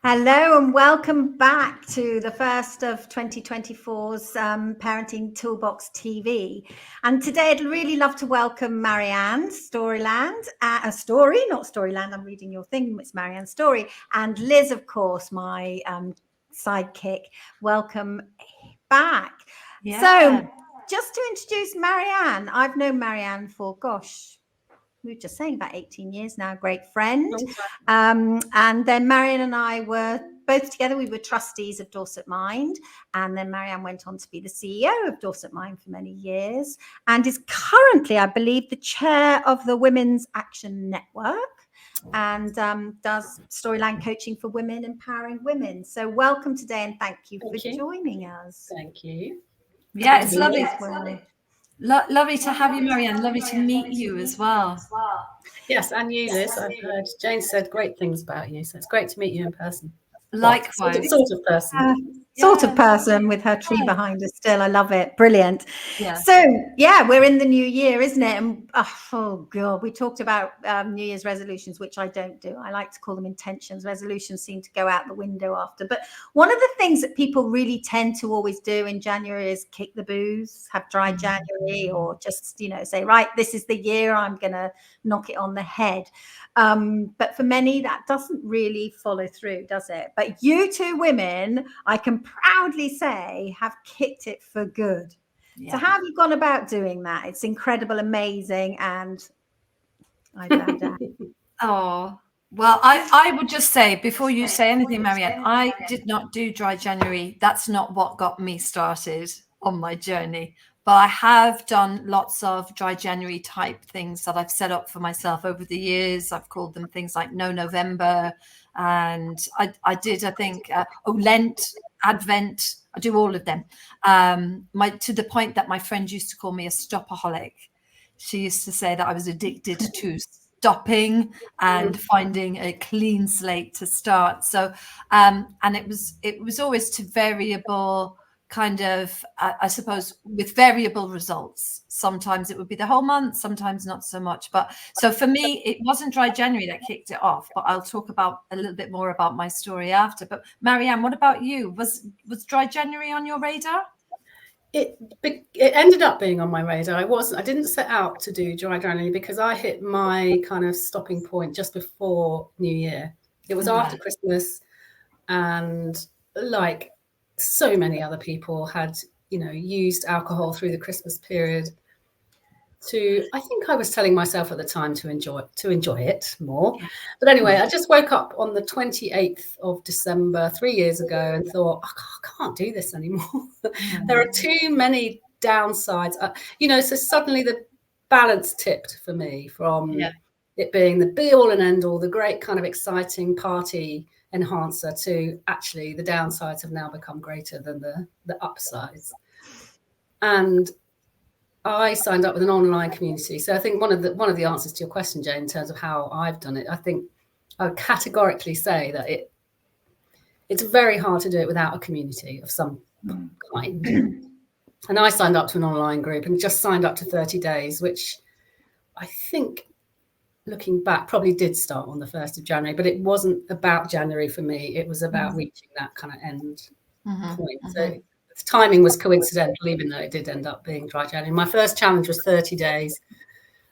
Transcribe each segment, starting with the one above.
Hello and welcome back to the first of 2024's Parenting ToolBox TV. And today I'd really love to welcome Marianne, Storyland, Storey, not Storyland, I'm reading your thing, it's Marianne Storey, and Liz, of course, my sidekick. Welcome back. Yeah. So just to introduce Marianne, I've known Marianne for, we were just saying about 18 years now, great friend. And then Marianne and I were both together. We were trustees of Dorset Mind. And then Marianne went on to be the CEO of Dorset Mind for many years and is currently, I believe, the chair of the Women's Action Network and does storyline coaching for women, empowering women. So welcome today and thank you for joining us. Thank you. Yeah, it's lovely. Lovely to have you, Marianne. Lovely to meet you as well. Yes, and you, Liz. I've heard Jane said great things about you, so it's great to meet you in person. Likewise. Sort of person. Sort of person with her tree behind us still. I love it. Brilliant. Yeah. So, yeah, we're in the new year, isn't it? And oh, God, we talked about New Year's resolutions, which I don't do. I like to call them intentions. Resolutions seem to go out the window after. But one of the things that people really tend to always do in January is kick the booze, have dry January, or just, say, right, this is the year I'm going to knock it on the head. But for many, that doesn't really follow through, does it? But you two women, I can proudly say, have kicked it for good. Yeah. So how have you gone about doing that? It's incredible, amazing, and I bow down. Oh, well, I would just say, before you say anything, Marianne, I did not do dry January. That's not what got me started on my journey. But I have done lots of dry January type things that I've set up for myself over the years. I've called them things like No November. And I did, I think, Lent, Advent. I do all of them. To the point that my friend used to call me a stopaholic. She used to say that I was addicted to stopping and finding a clean slate to start. So, and it was always to variable kind of, I suppose, with variable results. Sometimes it would be the whole month, sometimes not so much. But so for me, it wasn't dry January that kicked it off, but I'll talk about a little bit more about my story after. But Marianne, what about you? Was dry January on your radar? It ended up being on my radar. I didn't set out to do dry January because I hit my kind of stopping point just before New Year. It was after Christmas, and like so many other people had, used alcohol through the Christmas period I think I was telling myself at the time to enjoy it more. But anyway, I just woke up on the 28th of December 3 years ago and thought, I can't do this anymore. There are too many downsides. So suddenly the balance tipped for me from it being the be all and end all, the great kind of exciting party enhancer, to actually the downsides have now become greater than the upsides. And I signed up with an online community. So I think one of the answers to your question, Jane, in terms of how I've done it, I think I would categorically say that it's very hard to do it without a community of some kind. And I signed up to an online group and just signed up to 30 days, which I think, looking back, probably did start on the 1st of January, but it wasn't about January for me. It was about reaching that kind of end point. So the timing was coincidental, even though it did end up being dry January. My first challenge was 30 days.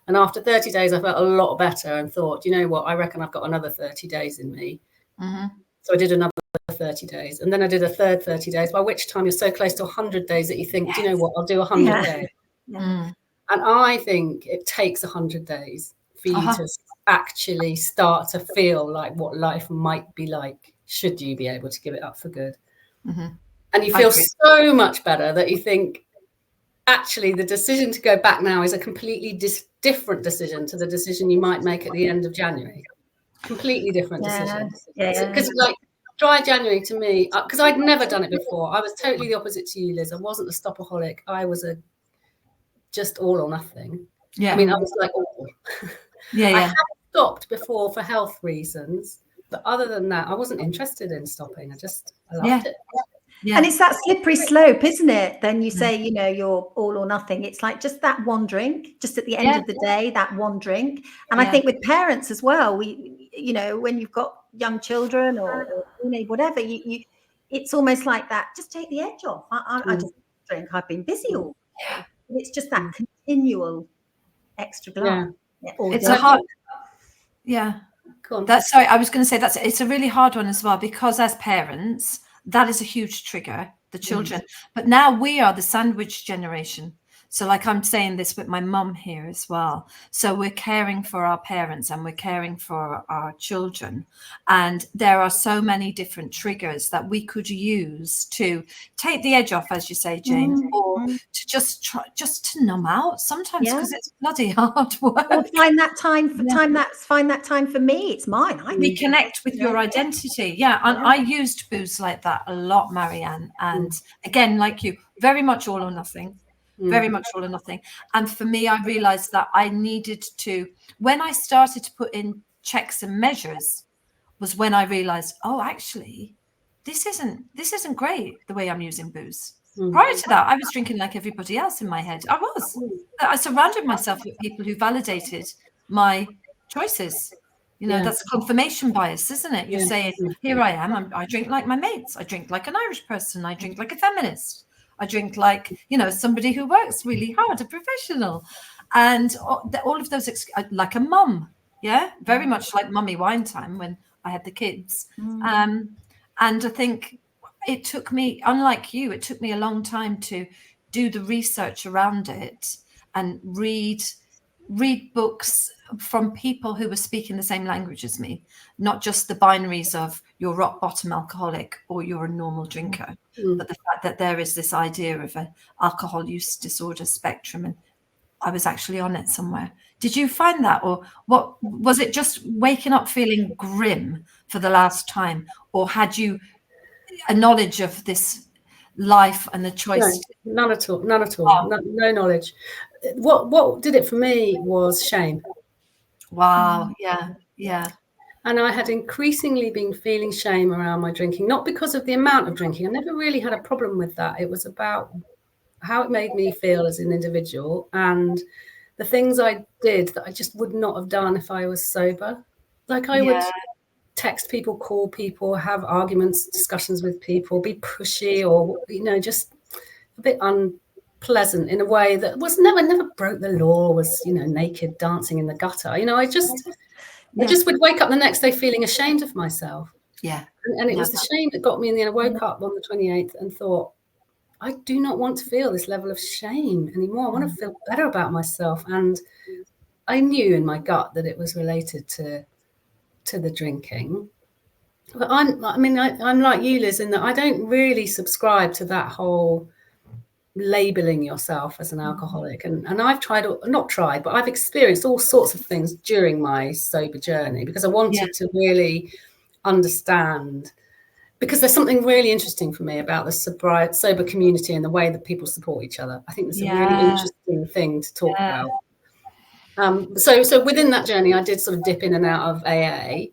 And after 30 days, I felt a lot better and thought, you know what, I reckon I've got another 30 days in me. So I did another 30 days. And then I did a third 30 days, by which time you're so close to 100 days that you think, do you know what, I'll do 100 days. And I think it takes 100 days for you to actually start to feel like what life might be like should you be able to give it up for good. And you feel so much better that you think, actually, the decision to go back now is a completely different decision to the decision you might make at the end of January. Completely different decision. Because like dry January to me, because I'd never done it before. I was totally the opposite to you, Liz. I wasn't a stopaholic. I was just all or nothing. I mean, I was like all. I had stopped before for health reasons, but other than that, I wasn't interested in stopping. I loved it. And it's that slippery slope, isn't it? Then you say, you're all or nothing. It's like just that one drink, just at the end of the day, that one drink. And I think with parents as well, when you've got young children or whatever, it's almost like that. Just take the edge off. I just drink. I've been busy all day. It's just that continual extra glass. Yeah. It's a hard. Yeah. Cool. Sorry, I was going to say it's a really hard one as well, because as parents, that is a huge trigger, the children. But now we are the sandwich generation. So like I'm saying this with my mum here as well. So we're caring for our parents and we're caring for our children. And there are so many different triggers that we could use to take the edge off, as you say, Jane, or to just to numb out sometimes, because it's bloody hard work. Or find that time for me. It's mine. Reconnect with your identity. Yeah. And I used booze like that a lot, Marianne. And again, like you, very much all or nothing. Very much all or nothing. And for me, I realized that I needed to, when I started to put in checks and measures, was when I realized, oh, actually, this isn't great, the way I'm using booze. Prior to that, I was drinking like everybody else in my head. I surrounded myself with people who validated my choices. That's confirmation bias, isn't it? You're saying, here I am, I drink like my mates. I drink like an Irish person. I drink like a feminist. I drink like, somebody who works really hard, a professional. And all of those, like a mum. Yeah, very much like mummy wine time when I had the kids. And I think it took me, unlike you, it took me a long time to do the research around it and read books from people who were speaking the same language as me, not just the binaries of you're rock bottom alcoholic or you're a normal drinker, but the fact that there is this idea of an alcohol use disorder spectrum, and I was actually on it somewhere. Did you find that, or what was it? Just waking up feeling grim for the last time, or had you a knowledge of this life and the choice? No, none at all. No knowledge. What did it for me was shame. Wow. Yeah. And I had increasingly been feeling shame around my drinking, not because of the amount of drinking. I never really had a problem with that. It was about how it made me feel as an individual and the things I did that I just would not have done if I was sober. Like I would text people, call people, have arguments, discussions with people, be pushy or, just a bit unpleasant in a way that was never broke the law, was, naked dancing in the gutter. I just would wake up the next day feeling ashamed of myself. Yeah. And it was the shame that got me in the end. I woke up on the 28th and thought, I do not want to feel this level of shame anymore. I want to feel better about myself. And I knew in my gut that it was related to the drinking. But I'm like you, Liz, in that I don't really subscribe to that whole labeling yourself as an alcoholic. And I've I've experienced all sorts of things during my sober journey because I wanted to really understand, because there's something really interesting for me about the sober community and the way that people support each other. I think it's a really interesting thing to talk about. So within that journey, I did sort of dip in and out of AA.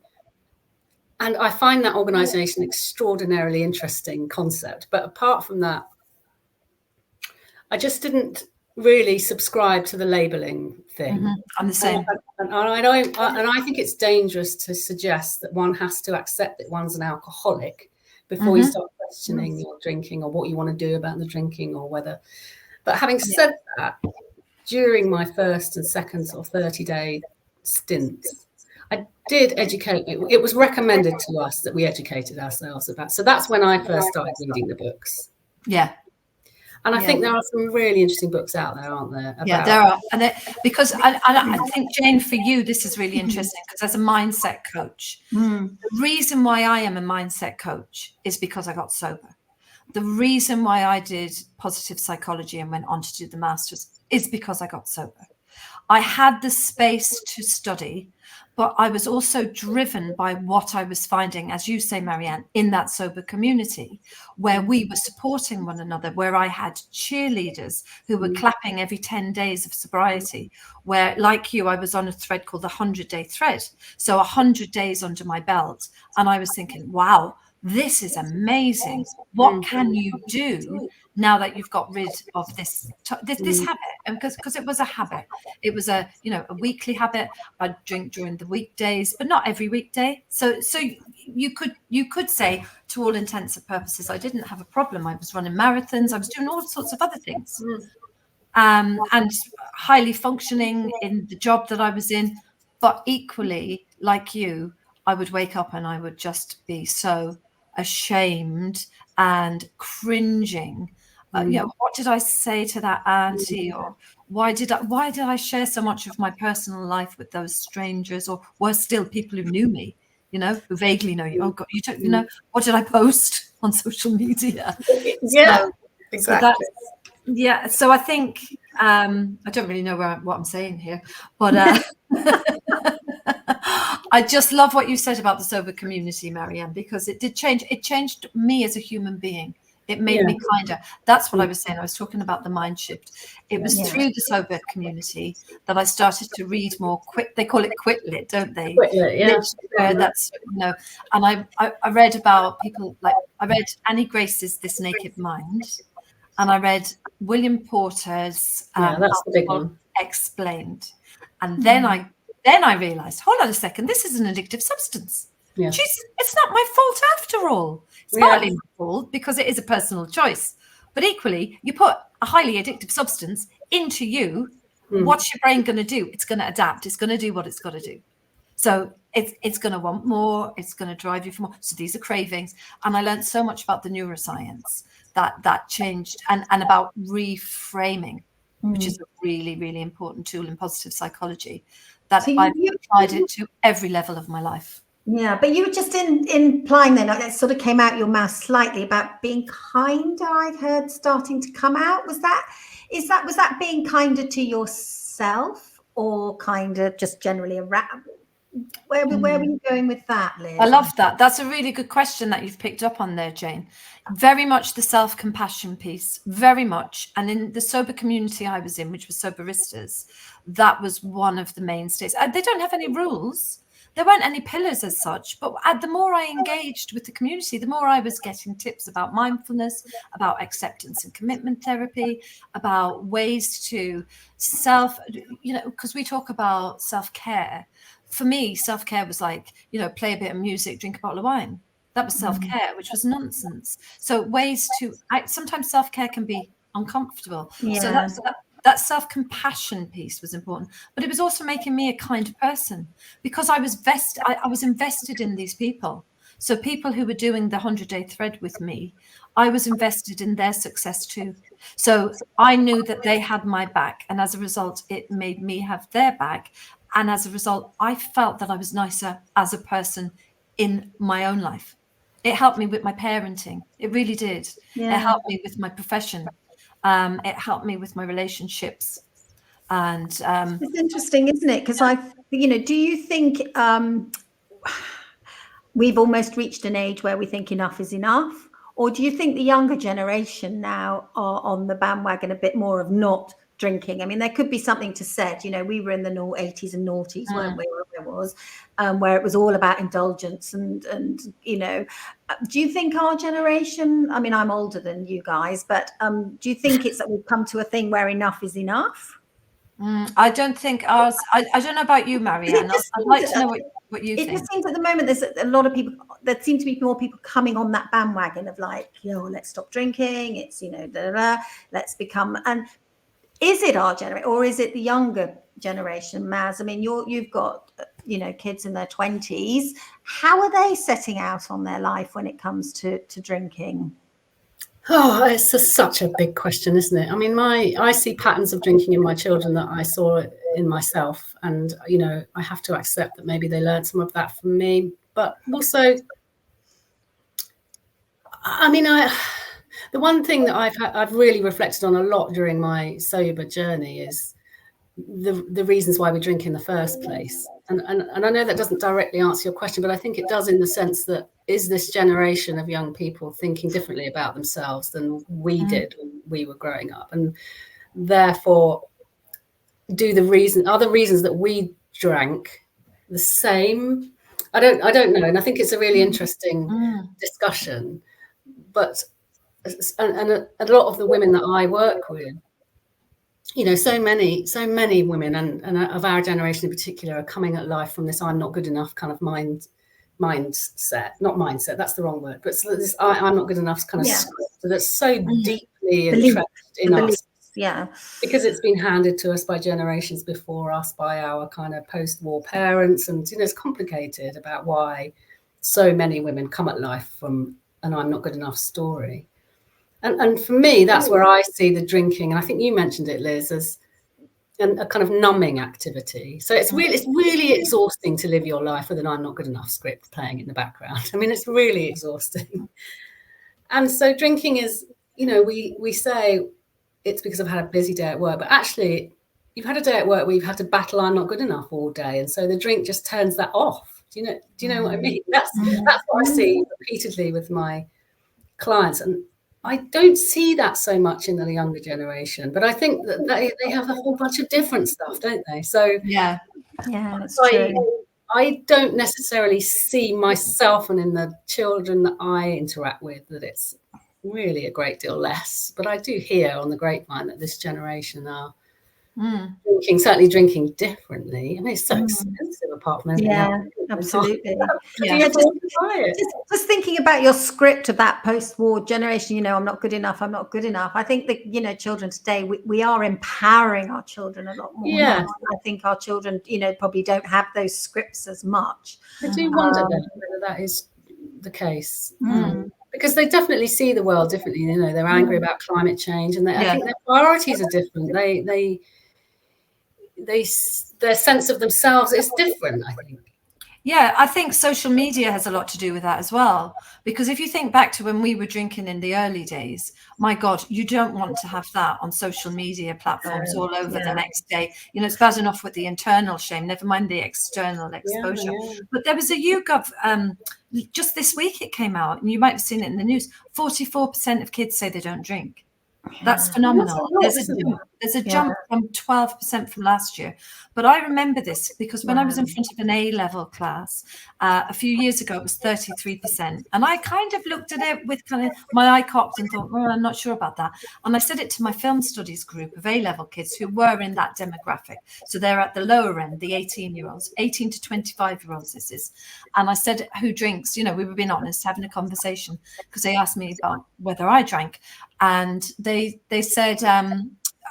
And I find that organisation extraordinarily interesting concept. But apart from that, I just didn't really subscribe to the labelling thing. I'm the same. And I think it's dangerous to suggest that one has to accept that one's an alcoholic before you start questioning your drinking or what you want to do about the drinking or whether. But having said that, during my first and second sort of 30-day stints, I did educate. It was recommended to us that we educated ourselves about. So that's when I first started reading the books. Yeah. And I think there are some really interesting books out there, aren't there? There are. And because I think, Jane, for you, this is really interesting because as a mindset coach, the reason why I am a mindset coach is because I got sober. The reason why I did positive psychology and went on to do the master's is because I got sober. I had the space to study, but I was also driven by what I was finding, as you say, Marianne, in that sober community, where we were supporting one another, where I had cheerleaders who were clapping every 10 days of sobriety, where, like you, I was on a thread called the 100-day thread. So 100 days under my belt. And I was thinking, wow, this is amazing. What can you do now that you've got rid of this habit? because it was a habit. It was a weekly habit. I'd drink during the weekdays, but not every weekday. So you could say, to all intents and purposes, I didn't have a problem. I was running marathons. I was doing all sorts of other things, and highly functioning in the job that I was in. But equally, like you, I would wake up and I would just be so ashamed and cringing. What did I say to that auntie? Or why did I share so much of my personal life with those strangers, or worse still, people who knew me, who vaguely know you? Oh God, you don't, what did I post on social media? Yeah, exactly. So I think I don't really know what I'm saying here, but I just love what you said about the sober community, Marianne, because it did change. It changed me as a human being. It made me kinder. That's what I was saying. I was talking about the mind shift. It was through the sober community that I started to read more They call it quit lit, don't they? Quit lit, yeah. That's, and I read about people I read Annie Grace's This Naked Mind, and I read William Porter's that's the big one. Explained. And then I realized, hold on a second, this is an addictive substance. Yeah. It's not my fault after all. It's partly my fault because it is a personal choice. But equally, you put a highly addictive substance into you, what's your brain going to do? It's going to adapt. It's going to do what it's got to do. So it's going to want more. It's going to drive you for more. So these are cravings. And I learned so much about the neuroscience that changed, and about reframing, which is a really, really important tool in positive psychology, that I've applied it to every level of my life. Yeah, but you were just implying then, that sort of came out your mouth slightly about being kinder. I'd heard starting to come out. Was that being kinder to yourself, or kind of just generally around? Where were you going with that, Liz? I love that. That's a really good question that you've picked up on there, Jane. Very much the self-compassion piece, very much. And in the sober community I was in, which was Soberistas, that was one of the mainstays. They don't have any rules. There weren't any pillars as such, but the more I engaged with the community, the more I was getting tips about mindfulness, about acceptance and commitment therapy, about ways to because we talk about self-care. For me, self-care was like, play a bit of music, drink a bottle of wine. That was self-care, which was nonsense. So ways to sometimes self-care can be uncomfortable. Yeah. So that self-compassion piece was important, but it was also making me a kind person, because I was invested in these people. So people who were doing the 100-day thread with me, I was invested in their success too. So I knew that they had my back, and as a result, it made me have their back. And as a result, I felt that I was nicer as a person in my own life. It helped me with my parenting. It really did. Yeah. It helped me with my profession. It helped me with my relationships. And it's interesting, isn't it? Because do you think we've almost reached an age where we think enough is enough? Or do you think the younger generation now are on the bandwagon a bit more of not drinking? I mean, there could be something to said. We were in the 80s and noughties, weren't we? Where it was all about indulgence and do you think our generation, I mean, I'm older than you guys, but do you think it's that we've come to a thing where enough is enough? I don't think ours. I don't know about you, Marianne. I'd like to know what you think. It just seems at the moment there's a lot of people. There seem to be more people coming on that bandwagon of like, let's stop drinking. It's let's become. And is it our generation, or is it the younger generation, Maz? I mean, you've got kids in their 20s. How are they setting out on their life when it comes to drinking? Oh, it's such a big question, isn't it? I mean, I see patterns of drinking in my children that I saw in myself, and I have to accept that maybe they learned some of that from me. But also, I mean, the one thing that I've really reflected on a lot during my sober journey is the reasons why we drink in the first place. And I know that doesn't directly answer your question, but I think it does, in the sense that, is this generation of young people thinking differently about themselves than we did when we were growing up? And therefore, are the reasons that we drank the same? I don't know. And I think it's a really interesting discussion. But and a lot of the women that I work with, you know, so many women and of our generation in particular are coming at life from this "I'm not good enough" kind of mindset. Not mindset, that's the wrong word, but this I'm not good enough kind of script that's so deeply entrenched in us. Yeah, because it's been handed to us by generations before us, by our kind of post-war parents, and you know, it's complicated about why so many women come at life from an "I'm not good enough" story. And for me, that's where I see the drinking, and I think you mentioned it, Liz, as a kind of numbing activity. So it's really exhausting to live your life with an "I'm not good enough" script playing in the background. I mean, it's really exhausting. And so drinking is, you know, we say it's because I've had a busy day at work, but actually you've had a day at work where you've had to battle "I'm not good enough" all day, and so the drink just turns that off. Do you know what I mean? That's what I see repeatedly with my clients, and I don't see that so much in the younger generation, but I think that they have a whole bunch of different stuff, don't they? So yeah, that's true. I don't necessarily see myself and in the children that I interact with that it's really a great deal less, but I do hear on the grapevine that this generation are certainly drinking differently. I mean, it's so expensive apart from everything else. Absolutely. Just thinking about your script of that post-war generation, you know, I'm not good enough. I think that, you know, children today, we are empowering our children a lot more. Yeah. Now. I think our children, you know, probably don't have those scripts as much. I do wonder whether that is the case. Because they definitely see the world differently. You know, they're angry about climate change, and I think their priorities are different. Their sense of themselves is different, I think. Yeah, I think social media has a lot to do with that as well. Because if you think back to when we were drinking in the early days, my God, you don't want to have that on social media platforms all over the next day. You know, it's bad enough with the internal shame, never mind the external exposure. But there was a YouGov, just this week it came out, and you might have seen it in the news, 44% of kids say they don't drink. That's phenomenal. There's a jump from 12% from last year. But I remember this because when I was in front of an A-level class a few years ago, it was 33%. And I kind of looked at it with kind of my eye cocked and thought, I'm not sure about that. And I said it to my film studies group of A-level kids who were in that demographic. So they're at the lower end, the 18-year-olds, 18 to 25-year-olds this is. And I said, who drinks? You know, we were being honest, having a conversation, because they asked me about whether I drank. And they said,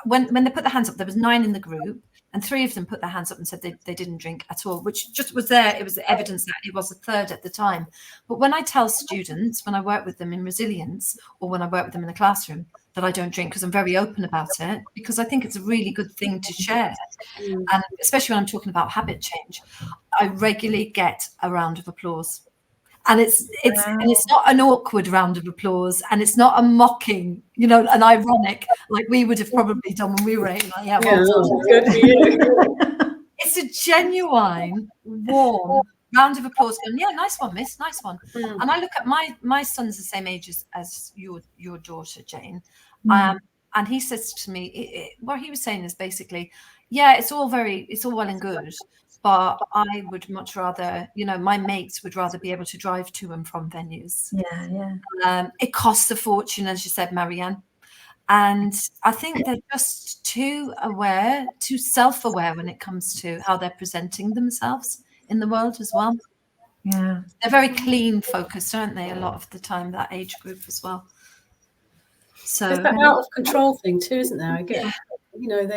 when they put their hands up, there was 9 in the group, and 3 of them put their hands up and said they didn't drink at all, which just was there. It was evidence that it was a third at the time. But when I tell students, when I work with them in resilience, or when I work with them in the classroom, that I don't drink, because I'm very open about it, because I think it's a really good thing to share. And especially when I'm talking about habit change, I regularly get a round of applause. And it's not an awkward round of applause, and it's not a mocking, you know, an ironic like we would have probably done when we were 8. Like, yeah, well, good for you. It's a genuine, warm round of applause. Going, yeah, nice one, miss, nice one. And I look at my son's the same age as your daughter, Jane, and he says to me, what he was saying is basically, yeah, it's all well and good. But I would much rather, you know, my mates would rather be able to drive to and from venues. It costs a fortune, as you said, Marianne. And I think they're just too self-aware when it comes to how they're presenting themselves in the world as well. Yeah. They're very clean focused, aren't they, a lot of the time, that age group as well. So there's that out of control thing too, isn't there? I get, you know,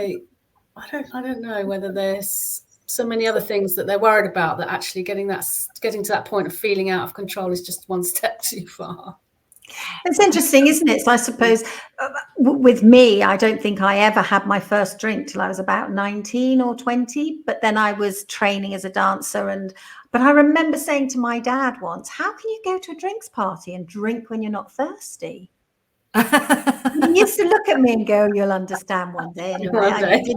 I don't know whether there's so many other things that they're worried about, that actually getting to that point of feeling out of control is just one step too far. It's interesting, isn't it? So I suppose with me, I don't think I ever had my first drink till I was about 19 or 20, but then I was training as a dancer. But I remember saying to my dad once, how can you go to a drinks party and drink when you're not thirsty? He used to look at me and go, you'll understand one day. Anyway, I did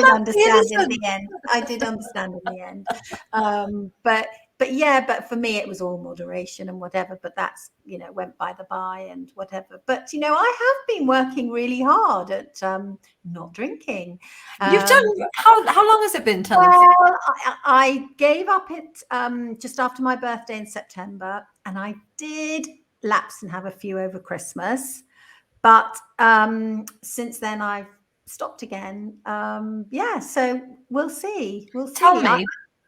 understand in the end. I did understand in the end. But for me, it was all moderation and whatever. But that's, you know, went by the by and whatever. But, you know, I have been working really hard at not drinking. You've done, how long has it been? Tell us. Well, I gave up it just after my birthday in September, and I did lapse and have a few over Christmas. But since then, I've stopped again. So we'll see. Tell me.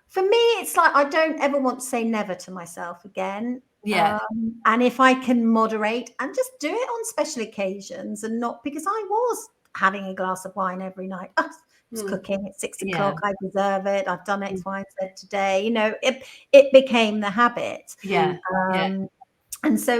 For me, it's like I don't ever want to say never to myself again. Yeah. And if I can moderate and just do it on special occasions, and not because I was having a glass of wine every night. I was cooking at 6 o'clock. I deserve it. I've done X, Y, and Z today. You know, it became the habit. Yeah. And so,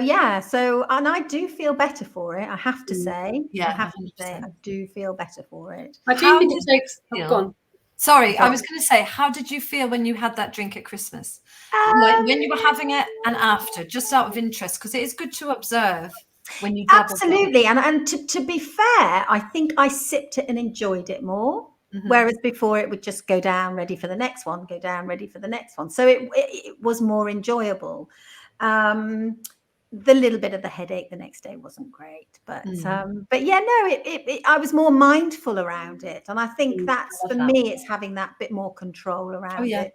and I do feel better for it. I have to say, I do feel better for it. I do think it takes. Gone. Sorry, I was going to say, how did you feel when you had that drink at Christmas? Like when you were having it and after, just out of interest, because it is good to observe when you dabble. Absolutely. And to be fair, I think I sipped it and enjoyed it more. Whereas before it would just go down, ready for the next one, go down, ready for the next one. So it was more enjoyable. The little bit of the headache the next day wasn't great, but I was more mindful around it, and I think that's for me. It's having that bit more control around it,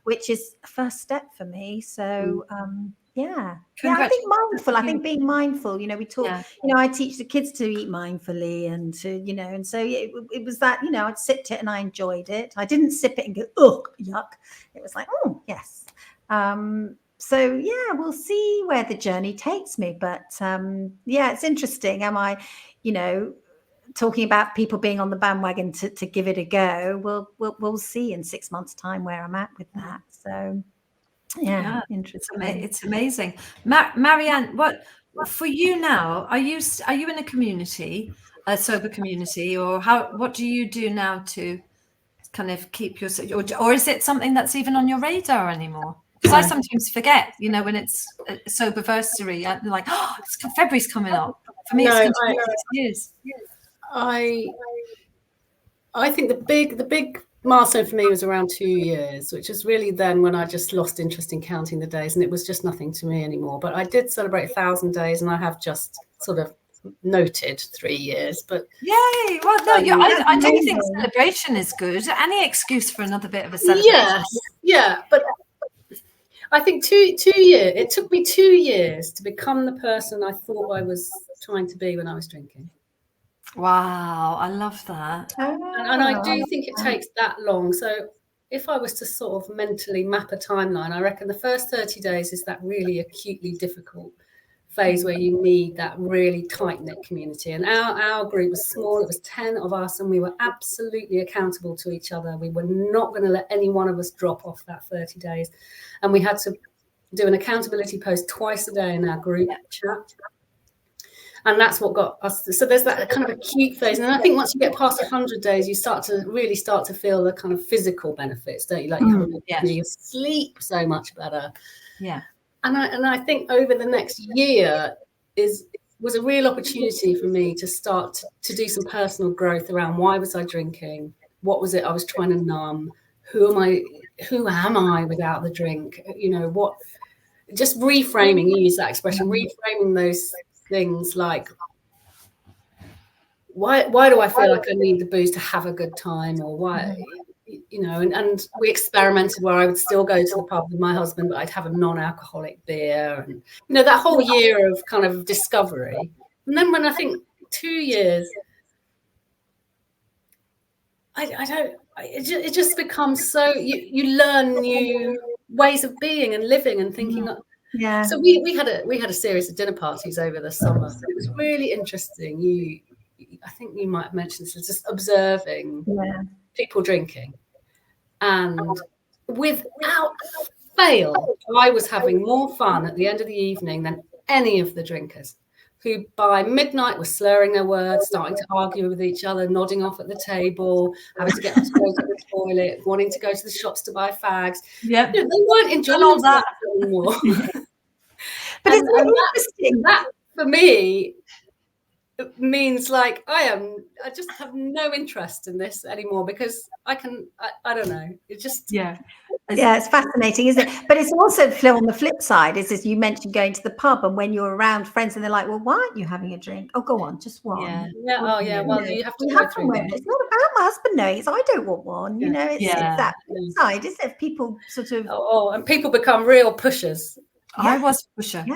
which is a first step for me. So I think mindful. I think being mindful. You know, we talk. You know, I teach the kids to eat mindfully, and to and so it was that. You know, I'd sipped it and I enjoyed it. I didn't sip it and go, oh, yuck. It was like, oh, yes. So we'll see where the journey takes me. But it's interesting. Am I, talking about people being on the bandwagon to give it a go? We'll see in 6 months' time where I'm at with that. So interesting. It's amazing. Marianne, what for you now? Are you in a community, a sober community, or what do you do now to kind of keep yourself, or is it something that's even on your radar anymore? Because I sometimes forget, when it's a soberversary, I'm like, oh, February's coming up. For me, it's going to be years. I think the big milestone for me was around 2 years, which is really then when I just lost interest in counting the days, and it was just nothing to me anymore. But I did celebrate 1,000 days, and I have just sort of noted 3 years. But yay! Well, no, I do think celebration is good. Any excuse for another bit of a celebration. Yes, but I think 2 years. It took me 2 years to become the person I thought I was trying to be when I was drinking. Wow, I love that. And I do think it takes that long. So if I was to sort of mentally map a timeline, I reckon the first 30 days is that really acutely difficult phase where you need that really tight-knit community. And our group was small. It was 10 of us, and we were absolutely accountable to each other. We were not going to let any one of us drop off that 30 days. And we had to do an accountability post twice a day in our group chat. And that's what got us. So there's that kind of acute phase. And I think once you get past 100 days, you start to feel the kind of physical benefits, don't you? Like you sleep so much better. Yeah. And I think over the next year was a real opportunity for me to start to do some personal growth around why was I drinking? What was it I was trying to numb? Who am I without the drink? Just reframing, you use that expression, reframing those things like why do I feel like I need the booze to have a good time, or why, and we experimented where I would still go to the pub with my husband, but I'd have a non-alcoholic beer, and that whole year of kind of discovery. And then when I think 2 years, it just becomes so you learn new ways of being and living and thinking. Yeah. So we had a series of dinner parties over the summer. It was really interesting. I think you might have mentioned this, just observing people drinking, and without fail, I was having more fun at the end of the evening than any of the drinkers, who by midnight were slurring their words, starting to argue with each other, nodding off at the table, having to get up to go to the toilet, wanting to go to the shops to buy fags. Yeah, they weren't enjoying all that anymore. But it's interesting. That for me means like I just have no interest in this anymore, because I don't know. It just it's fascinating, isn't it? But it's also on the flip side is, as you mentioned, going to the pub, and when you're around friends and they're like, well, why aren't you having a drink? Oh, go on, just one. Well, you have to go through it. It's not about my husband knowing, it's I don't want one. It's that flip side, isn't it? People sort of and people become real pushers. I was a pusher.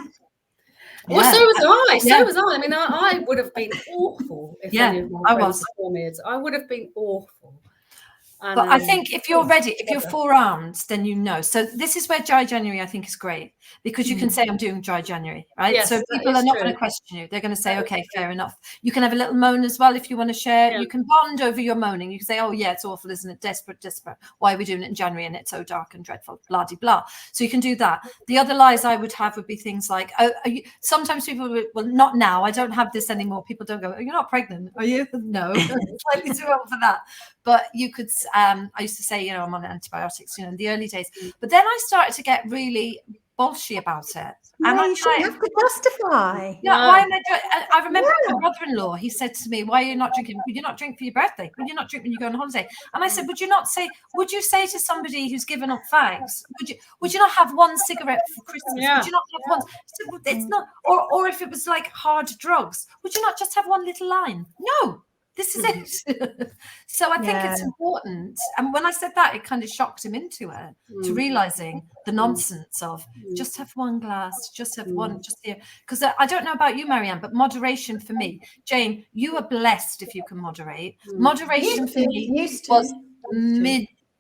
Well, Yeah. so was I. Yeah. So was I. I mean, I would have been awful if any of my friends saw me. I would have been awful. And, but I think if you're ready, if you're forearmed, then you know. So this is where dry January, I think, is great, because you can say, I'm doing dry January, right? Yes, so people are not going to question you. They're going to say, okay, fair enough. You can have a little moan as well if you want to share. Yeah. You can bond over your moaning. You can say, oh, yeah, it's awful, isn't it? Desperate. Why are we doing it in January and it's so dark and dreadful? Blah, de, blah. So you can do that. The other lies I would have would be things like, oh, sometimes people will, well, not now. I don't have this anymore. People don't go, oh, you're not pregnant, are you? No, slightly too old for that. But you could, I used to say, you know, I'm on antibiotics, you know, in the early days. But then I started to get really bullshit about it. And you shouldn't have to justify. Yeah, why am I doing? I remember my brother-in-law, he said to me, why are you not drinking? Would you not drink for your birthday? Would you not drink when you go on holiday? And I said, would you say to somebody who's given up fags, would you not have one cigarette for Christmas? Yeah. Would you not have one? So it's not, or if it was like hard drugs, would you not just have one little line? No. This is it. So I think it's important. And when I said that, it kind of shocked him into it, to realizing the nonsense of just have one glass, just have one, just here. Because I don't know about you, Marianne, but moderation for me, Jane, you are blessed if you can moderate. Moderation for me was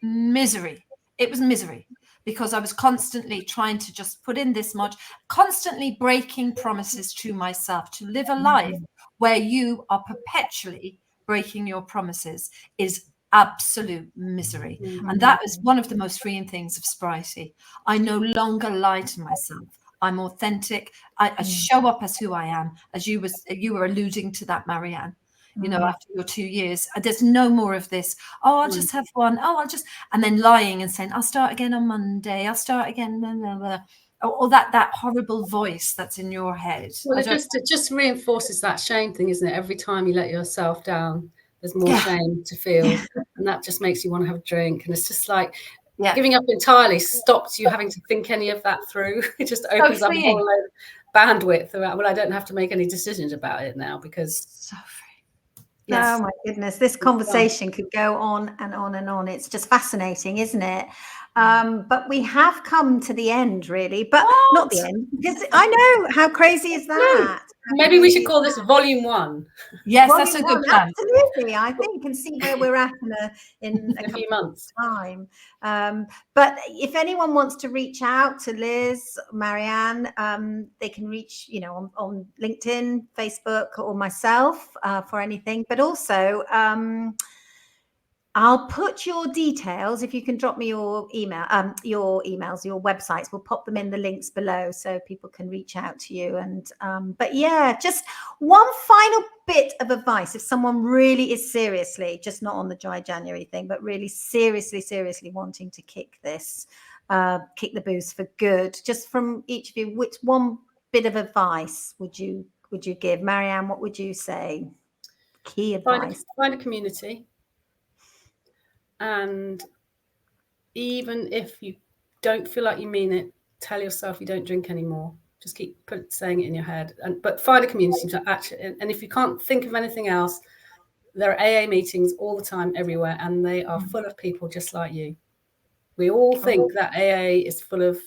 misery. It was misery. Because I was constantly trying to just put in this much, constantly breaking promises to myself. To live a life where you are perpetually breaking your promises is absolute misery. And that is one of the most freeing things of sobriety. I no longer lie to myself. I'm authentic. I show up as who I am, as you were alluding to that, Marianne. You know, after your 2 years, there's no more of this. Oh, I'll just have one. Oh, and then lying and saying, I'll start again on Monday. I'll start again. Blah, blah, blah. Or that horrible voice that's in your head. Well, it just reinforces that shame thing, isn't it? Every time you let yourself down, there's more shame to feel. And that just makes you want to have a drink. And it's just like giving up entirely stops you having to think any of that through. It just opens up a whole load of bandwidth about, well, I don't have to make any decisions about it now because... So free. Yes. Oh my goodness, this conversation could go on and on and on. It's just fascinating, isn't it? But we have come to the end, really, but not the end, because I know, how crazy is that? Maybe we should call this Volume 1. Yes, that's a good plan. Absolutely, I think, and see where we're at in a few months' time. But if anyone wants to reach out to Liz, Marianne, they can reach, you know, on LinkedIn, Facebook, or myself for anything. But also, I'll put your details, if you can drop me your email, your emails, your websites, we'll pop them in the links below so people can reach out to you. And but yeah, just one final bit of advice. If someone really is seriously, just not on the dry January thing, but really seriously wanting to kick this, kick the booze for good, just from each of you, which one bit of advice would you give? Marianne, what would you say? Key advice. Find a community. And even if you don't feel like you mean it, tell yourself you don't drink anymore. Just keep saying it in your head. But find a community to actually. And if you can't think of anything else, there are AA meetings all the time, everywhere, and they are full of people just like you. We all think that AA is full of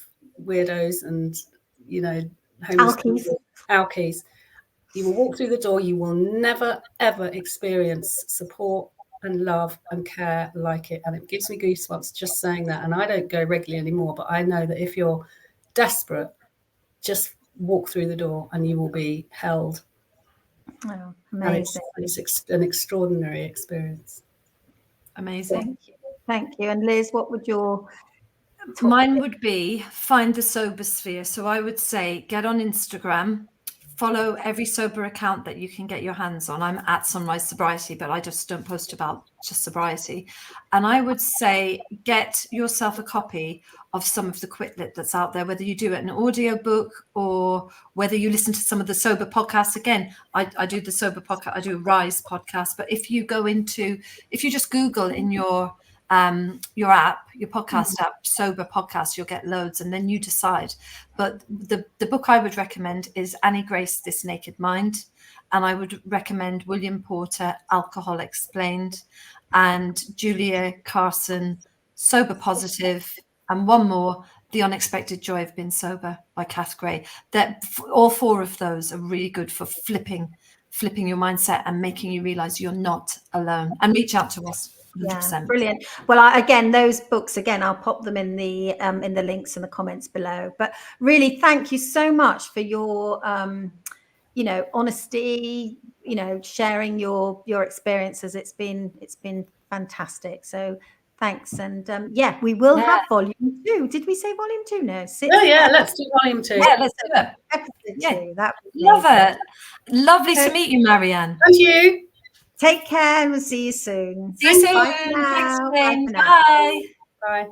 weirdos and, you know, homeless alkies. You will walk through the door. You will never ever experience support and love and care like it, and it gives me goosebumps just saying that. And I don't go regularly anymore, but I know that if you're desperate, just walk through the door and you will be held. Oh, amazing. And it's an extraordinary experience. Amazing. Thank you. And Liz, what would your mine would be? Find the sober sphere. So I would say get on Instagram, follow every sober account that you can get your hands on. I'm at Sunrise Sobriety, but I just don't post about just sobriety. And I would say get yourself a copy of some of the Quit Lit that's out there, whether you do it in an audio book or whether you listen to some of the sober podcasts. Again, I do the sober podcast, I do a Rise podcast. But if you just Google in your app, your podcast app, sober podcast, you'll get loads, and then you decide. But the book I would recommend is Annie Grace, This Naked Mind, and I would recommend William Porter, Alcohol Explained, and Julia Carson, Sober Positive, and one more, The Unexpected Joy of Being Sober by Kath Gray. That all 4 of those are really good for flipping your mindset and making you realize you're not alone. And reach out to us. 100%. Yeah, brilliant. Well, again, those books, again, I'll pop them in the links in the comments below. But really, thank you so much for your honesty, sharing your experiences. It's been fantastic. So thanks. And we will have volume 2. Did we say volume 2? No. Let's do volume 2. Yeah, let's do it. Episode 2. That was love amazing. it. Lovely to meet you, Marianne. And you. Take care, and we'll see you soon. See you soon. Bye for now. Thanks, Bye for now. Bye. Bye.